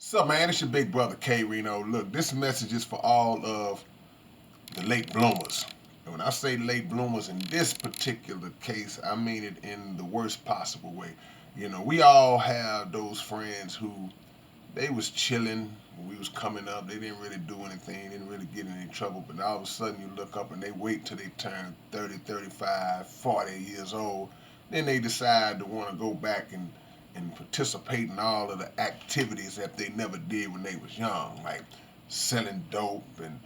What's up, man? It's your big brother K-Rino. Look, this message is for all of the late bloomers. And when I say late bloomers in this particular case, I mean it in the worst possible way. You know, we all have those friends who they was chilling when we was coming up. They didn't really do anything, didn't really get in any trouble. But all of a sudden you look up and they wait till they turn 30, 35, 40 years old. Then they decide to want to go back and participate in all of the activities that they never did when they was young, like selling dope and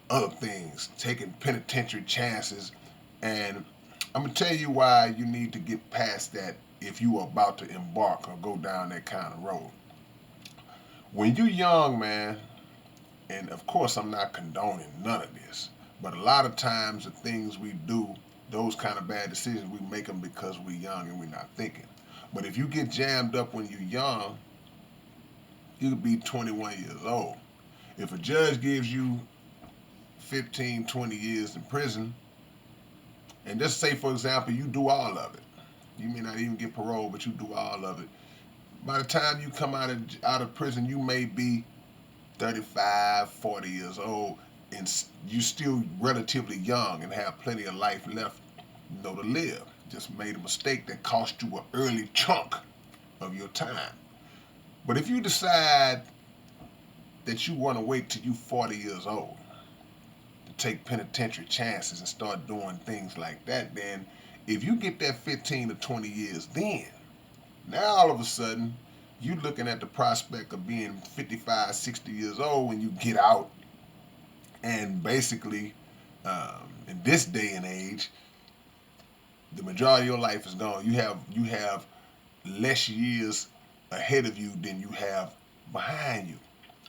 other things, taking penitentiary chances. And I'm gonna tell you why you need to get past that if you are about to embark or go down that kind of road. When you're young, man, and of course I'm not condoning none of this, but a lot of times the things we do, those kind of bad decisions, we make them because we're young and we're not thinking. But if you get jammed up when you're young, you could be 21 years old. If a judge gives you 15, 20 years in prison, and just say, for example, you do all of it, you may not even get parole, but you do all of it. By the time you come out of prison, you may be 35, 40 years old, and you still relatively young and have plenty of life left, to live. Just made a mistake that cost you an early chunk of your time. But if you decide that you want to wait till you 40 years old to take penitentiary chances and start doing things like that, then if you get that 15 to 20 years, then now all of a sudden you are looking at the prospect of being 55, 60 years old when you get out, and basically, in this day and age, the majority of your life is gone. You have less years ahead of you than you have behind you.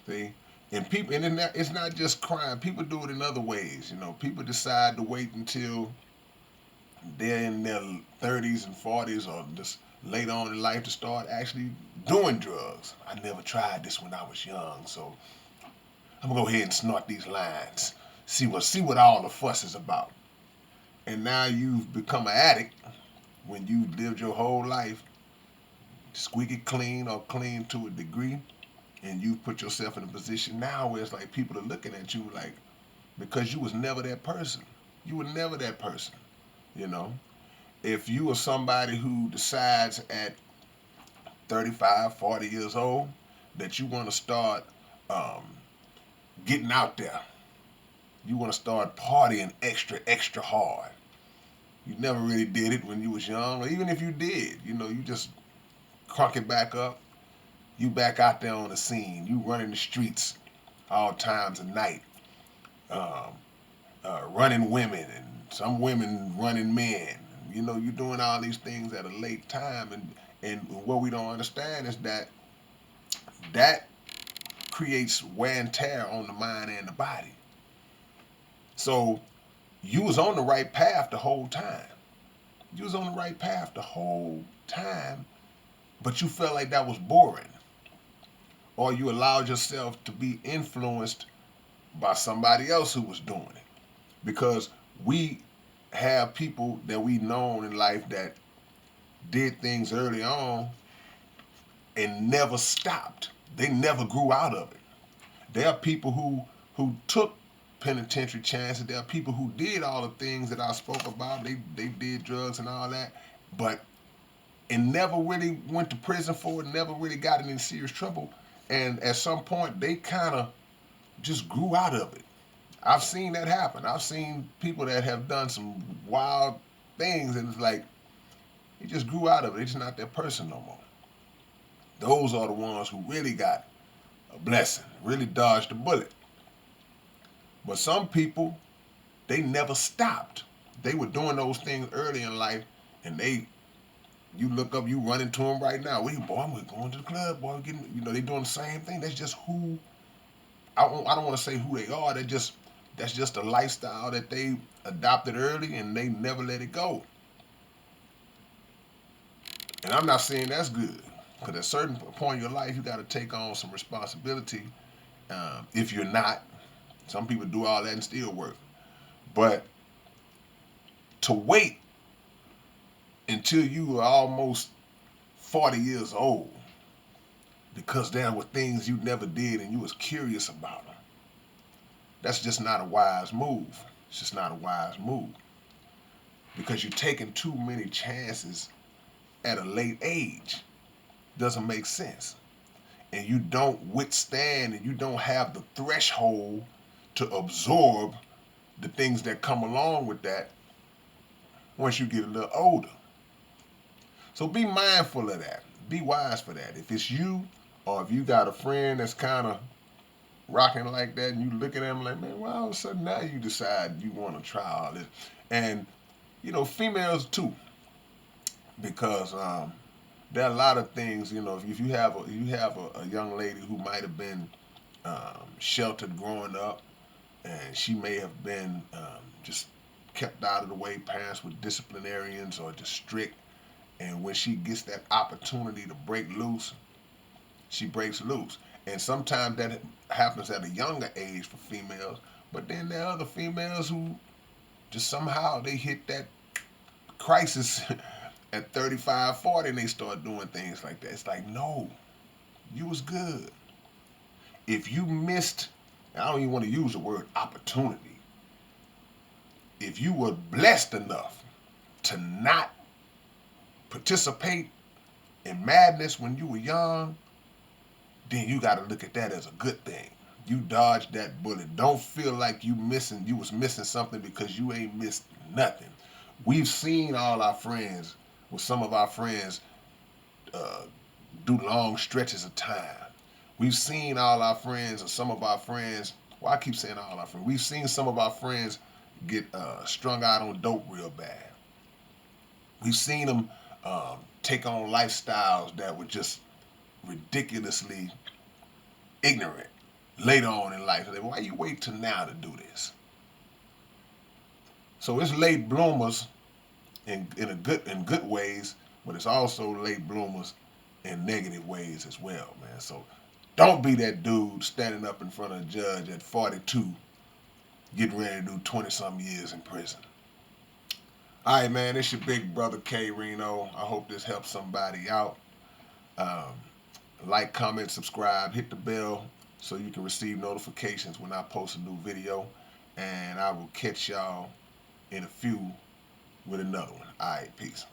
See, and people, and it's not just crime. People do it in other ways. People decide to wait until they're in their 30s and 40s or just later on in life to start actually doing drugs. I never tried this when I was young, so I'm gonna go ahead and snort these lines. See what all the fuss is about. And now you've become an addict when you lived your whole life squeaky clean or clean to a degree, and you put yourself in a position now where it's like people are looking at you like, because you was never that person. You were never that person. You know, if you are somebody who decides at 35, 40 years old that you want to start um, getting out there, you want to start partying extra, extra hard. You never really did it when you was young, or even if you did, you just crunk it back up. You back out there on the scene. You running the streets all times of night, um, running women, and some women running men. You're doing all these things at a late time, and what we don't understand is that creates wear and tear on the mind and the body. So you was on the right path the whole time. You was on the right path the whole time, but you felt like that was boring, or you allowed yourself to be influenced by somebody else who was doing it. Because we have people that we known in life that did things early on and never stopped. They never grew out of it. There are people who took penitentiary chances. There are people who did all the things that I spoke about. They did drugs and all that, but and never really went to prison for it. Never really got in any serious trouble. And at some point, they kind of just grew out of it. I've seen that happen. I've seen people that have done some wild things, and it's like he just grew out of it. He's not that person no more. Those are the ones who really got a blessing, really dodged a bullet. But some people, they never stopped. They were doing those things early in life, and you look up, you run into them right now. Boy, we're going to the club, boy, they doing the same thing. That's just who, I don't want to say who they are. That's just a lifestyle that they adopted early, and they never let it go. And I'm not saying that's good, because at a certain point in your life, you got to take on some responsibility. If you're not, some people do all that and still work. But to wait until you are almost 40 years old because there were things you never did and you was curious about them. That's just not a wise move. It's just not a wise move because you're taking too many chances at a late age. Doesn't make sense. And you don't withstand and you don't have the threshold to absorb the things that come along with that once you get a little older. So be mindful of that. Be wise for that. If it's you or if you got a friend that's kind of rocking like that and you look at them like, man, well, all of a sudden now you decide you want to try all this. And, females too, because there are a lot of things, if you have a young lady who might have been sheltered growing up and she may have been just kept out of the way, parents were disciplinarians or just strict, and when she gets that opportunity to break loose, she breaks loose. And sometimes that happens at a younger age for females, but then there are other females who just somehow they hit that crisis at 35, 40 and they start doing things like that. It's like, no, you was good. If you missed, and I don't even want to use the word opportunity, if you were blessed enough to not participate in madness when you were young, then you got to look at that as a good thing. You dodged that bullet. Don't feel like you was missing something because you ain't missed nothing. We've seen all our friends, with some of our friends, uh, do long stretches of time. We've seen all our friends or some of our friends, well, I keep saying all our friends, we've seen some of our friends get strung out on dope real bad. We've seen them take on lifestyles that were just ridiculously ignorant later on in life. Why you wait till now to do this? So it's late bloomers in good ways, but it's also late bloomers in negative ways as well, man. So don't be that dude standing up in front of a judge at 42, getting ready to do 20-something years in prison. All right, man, it's your big brother K-Rino. I hope this helps somebody out. Um, like, comment, subscribe, hit the bell so you can receive notifications when I post a new video. And I will catch y'all in a few with another one. All right, peace.